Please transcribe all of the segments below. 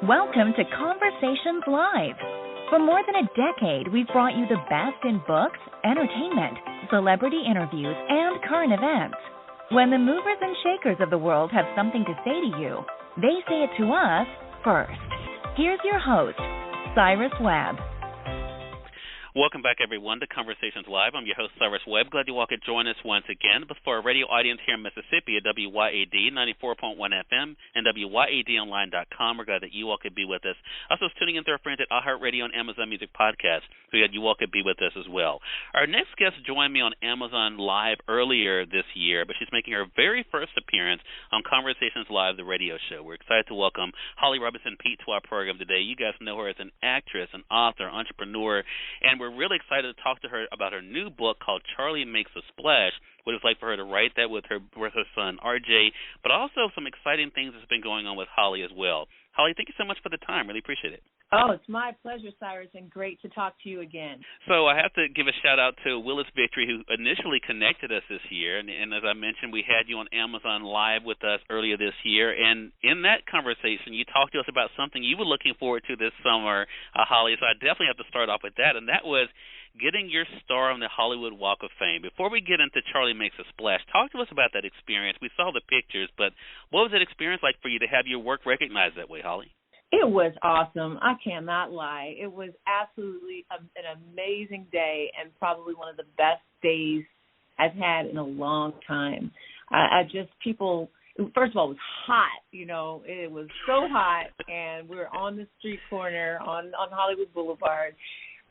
Welcome to Conversations Live. For more than a decade, we've brought you the best in books, entertainment, celebrity interviews, and current events. When the movers and shakers of the world have something to say to you, they say it to us first. Here's your host, Cyrus Webb. Welcome back, everyone, to Conversations Live. I'm your host, Cyrus Webb. Glad you all could join us once again. But for our radio audience here in Mississippi at WYAD 94.1 FM and WYADonline.com, we're glad that you all could be with us. Also, tuning in through our friends at iHeartRadio and Amazon Music Podcast, so glad you all could be with us as well. Our next guest joined me on Amazon Live earlier this year, but she's making her very first appearance on Conversations Live, the radio show. We're excited to welcome Holly Robinson Peete to our program today. You guys know her as an actress, an author, entrepreneur, and we're really excited to talk to her about her new book called Charlie Makes a Splash, what it's like for her to write that with her son, RJ, but also some exciting things that's been going on with Holly as well. Holly, thank you so much for the time. Really appreciate it. Oh, it's my pleasure, Cyrus, and great to talk to you again. So I have to give a shout-out to Willis Victory, who initially connected us this year. And as I mentioned, we had you on Amazon Live with us earlier this year. And in that conversation, you talked to us about something you were looking forward to this summer, Holly. So I definitely have to start off with that, and that was getting your star on the Hollywood Walk of Fame. Before we get into Charlie Makes a Splash, talk to us about that experience. We saw the pictures, but what was that experience like for you to have your work recognized that way, Holly? It was awesome. I cannot lie. It was absolutely an amazing day and probably one of the best days I've had in a long time. First of all, it was hot. It was so hot, and we were on the street corner on Hollywood Boulevard.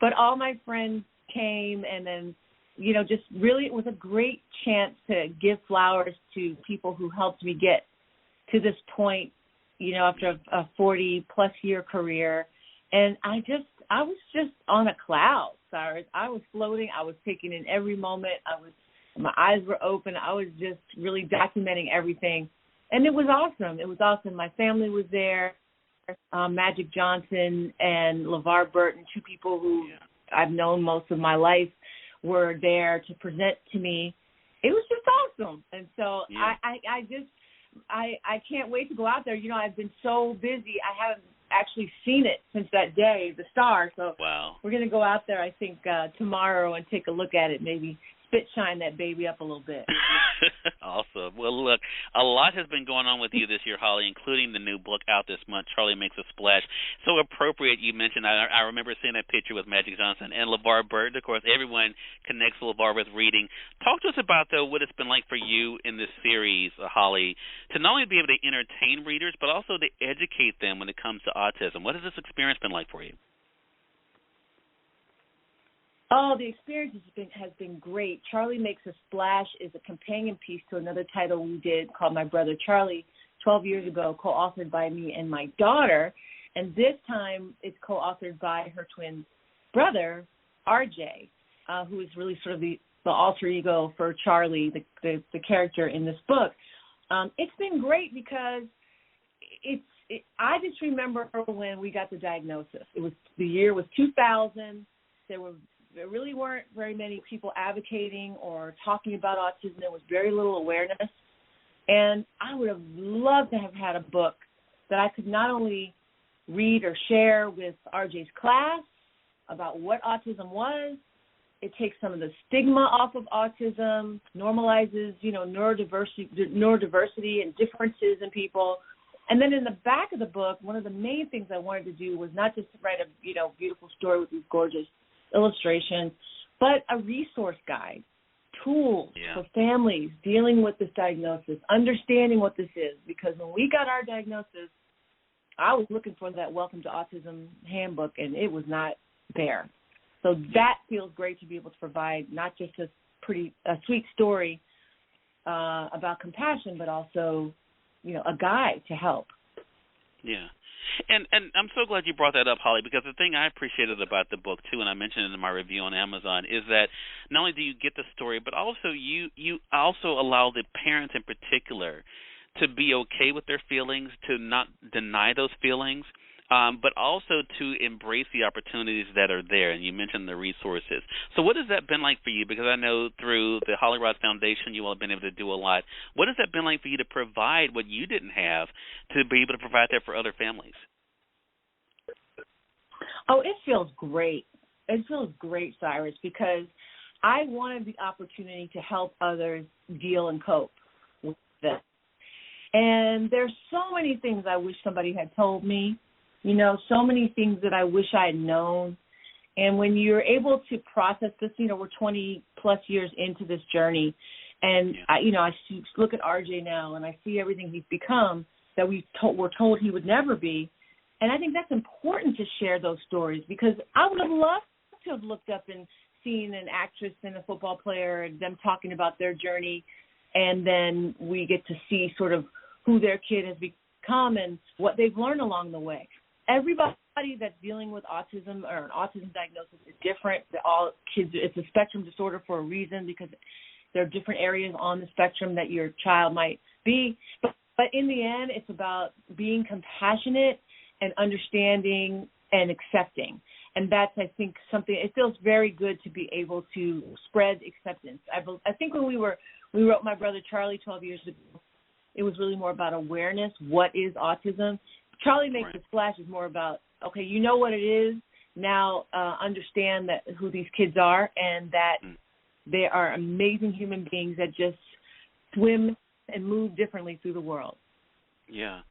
But all my friends came, and then, just really it was a great chance to give flowers to people who helped me get to this point, after a 40-plus year career. And I was just on a cloud, Cyrus. I was floating. I was taking in every moment. My eyes were open. I was just really documenting everything. And it was awesome. It was awesome. My family was there. Magic Johnson and LeVar Burton, two people who I've known most of my life, were there to present to me. It was just awesome. And so I can't wait to go out there. I've been so busy. I haven't actually seen it since that day, the star. So We're going to go out there, I think, tomorrow and take a look at it, maybe shine that baby up a little bit. Awesome. Well, look, a lot has been going on with you this year, Holly, including the new book out this month, Charlie Makes a Splash. So appropriate you mentioned. I remember seeing that picture with Magic Johnson and LeVar Burton. Of course, everyone connects LeVar with reading. Talk to us about, though, what it's been like for you in this series, Holly, to not only be able to entertain readers, but also to educate them when it comes to autism. What has this experience been like for you? Oh, the experience has been great. Charlie Makes a Splash is a companion piece to another title we did called My Brother Charlie 12 years ago, co-authored by me and my daughter. And this time it's co-authored by her twin brother, RJ, who is really sort of the alter ego for Charlie, the character in this book. It's been great because I just remember when we got the diagnosis. The year was 2000. There really weren't very many people advocating or talking about autism. There was very little awareness. And I would have loved to have had a book that I could not only read or share with RJ's class about what autism was. It takes some of the stigma off of autism, normalizes, neurodiversity and differences in people. And then in the back of the book, one of the main things I wanted to do was not just to write a beautiful story with these gorgeous illustrations, but a resource guide, tools for families dealing with this diagnosis, understanding what this is. Because when we got our diagnosis, I was looking for that Welcome to Autism handbook, and it was not there. So that feels great to be able to provide not just a sweet story about compassion, but also, a guide to help. Yeah. And I'm so glad you brought that up, Holly, because the thing I appreciated about the book, too, and I mentioned it in my review on Amazon, is that not only do you get the story, but also you also allow the parents in particular to be okay with their feelings, to not deny those feelings, but also to embrace the opportunities that are there. And you mentioned the resources. So what has that been like for you? Because I know through the Holly Rod Foundation you all have been able to do a lot. What has that been like for you to provide what you didn't have, to be able to provide that for other families? Oh, it feels great. It feels great, Cyrus, because I wanted the opportunity to help others deal and cope with this. And there's so many things I wish somebody had told me, so many things that I wish I had known. And when you're able to process this, we're 20 plus years into this journey. And, I look at RJ now and I see everything he's become that we're told he would never be. And I think that's important to share those stories, because I would have loved to have looked up and seen an actress and a football player and them talking about their journey. And then we get to see sort of who their kid has become and what they've learned along the way. Everybody that's dealing with autism or an autism diagnosis is different. All kids, it's a spectrum disorder for a reason, because there are different areas on the spectrum that your child might be. But in the end, it's about being compassionate and understanding and accepting. And that's, I think, something, it feels very good to be able to spread acceptance. I think when we wrote My Brother Charlie 12 years ago, it was really more about awareness. What is autism? Charlie Makes a Splash is more about, okay, you know what it is. Now understand that who these kids are, and that they are amazing human beings that just swim and move differently through the world. Yeah.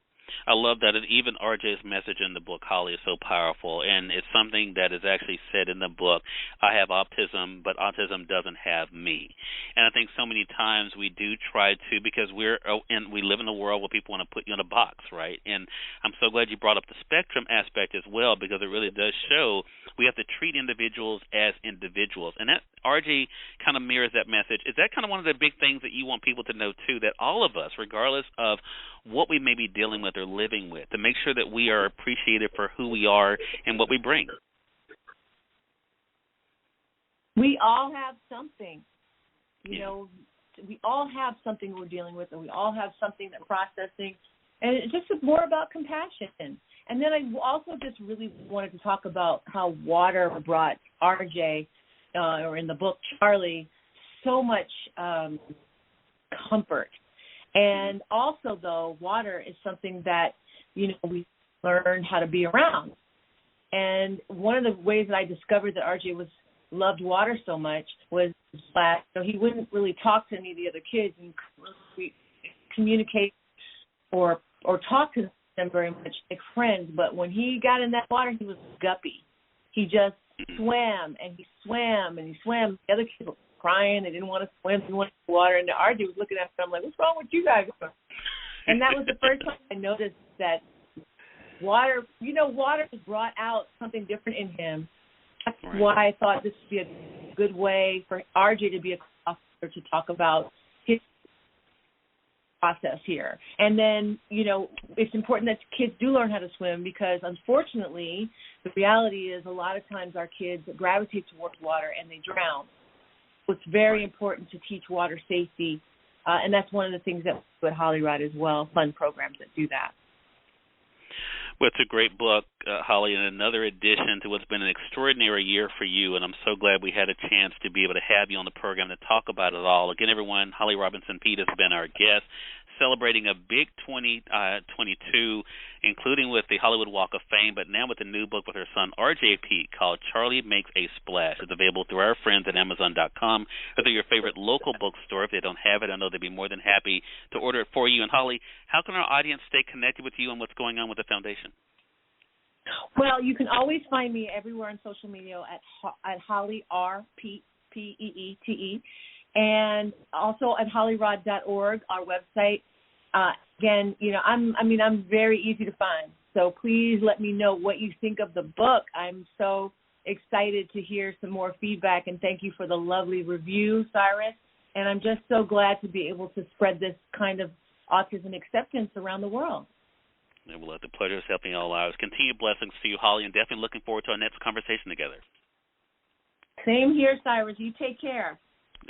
I love that. And even RJ's message in the book, Holly, is so powerful. And it's something that is actually said in the book. I have autism, but autism doesn't have me. And I think so many times we do try to, because we live in a world where people want to put you in a box, right? And I'm so glad you brought up the spectrum aspect as well, because it really does show we have to treat individuals as individuals. And that RJ kind of mirrors that message. Is that kind of one of the big things that you want people to know, too, that all of us, regardless of what we may be dealing with or living with, to make sure that we are appreciated for who we are and what we bring? We all have something. We all have something we're dealing with, and we all have something that we're processing. And it's just more about compassion. And then I also just really wanted to talk about how water brought RJ, or in the book Charlie, so much comfort. And also, though, water is something that, we learn how to be around. And one of the ways that I discovered that RJ loved water so much was that he wouldn't really talk to any of the other kids and communicate or talk to them very much like friends. But when he got in that water, he was guppy. He just swam and he swam and he swam. The other kids were crying. They didn't want to swim. They wanted the water. And RJ was looking at them like, what's wrong with you guys? And that was the first time I noticed that water brought out something different in him. That's why I thought this would be a good way for RJ to be a author to talk about his process here. And then, it's important that kids do learn how to swim, because unfortunately, the reality is a lot of times our kids gravitate towards water and they drown. So it's very important to teach water safety. And that's one of the things that we do at Holly Rod as well, fun programs that do that. Well, it's a great book, Holly, and another addition to what's been an extraordinary year for you, and I'm so glad we had a chance to be able to have you on the program to talk about it all. Again, everyone, Holly Robinson Peete has been our guest, celebrating a big 2022, including with the Hollywood Walk of Fame, but now with a new book with her son, RJ Peete, called Charlie Makes a Splash. It's available through our friends at Amazon.com or through your favorite local bookstore. If they don't have it, I know they'd be more than happy to order it for you. And, Holly, how can our audience stay connected with you and what's going on with the foundation? Well, you can always find me everywhere on social media at Holly R. Peete, P-E-E-T-E, and also at hollyrod.org, our website. Again, I'm very easy to find. So please let me know what you think of the book. I'm so excited to hear some more feedback, and thank you for the lovely review, Cyrus. And I'm just so glad to be able to spread this kind of autism acceptance around the world. And we'll let the pleasure is helping all ours. Continued blessings to you, Holly, and definitely looking forward to our next conversation together. Same here, Cyrus. You take care.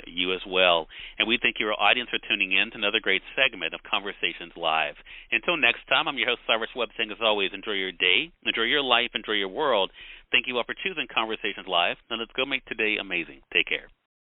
You as well. And we thank your audience for tuning in to another great segment of Conversations Live. Until next time, I'm your host, Cyrus Webb, saying as always, enjoy your day, enjoy your life, enjoy your world. Thank you all for choosing Conversations Live. Now let's go make today amazing. Take care.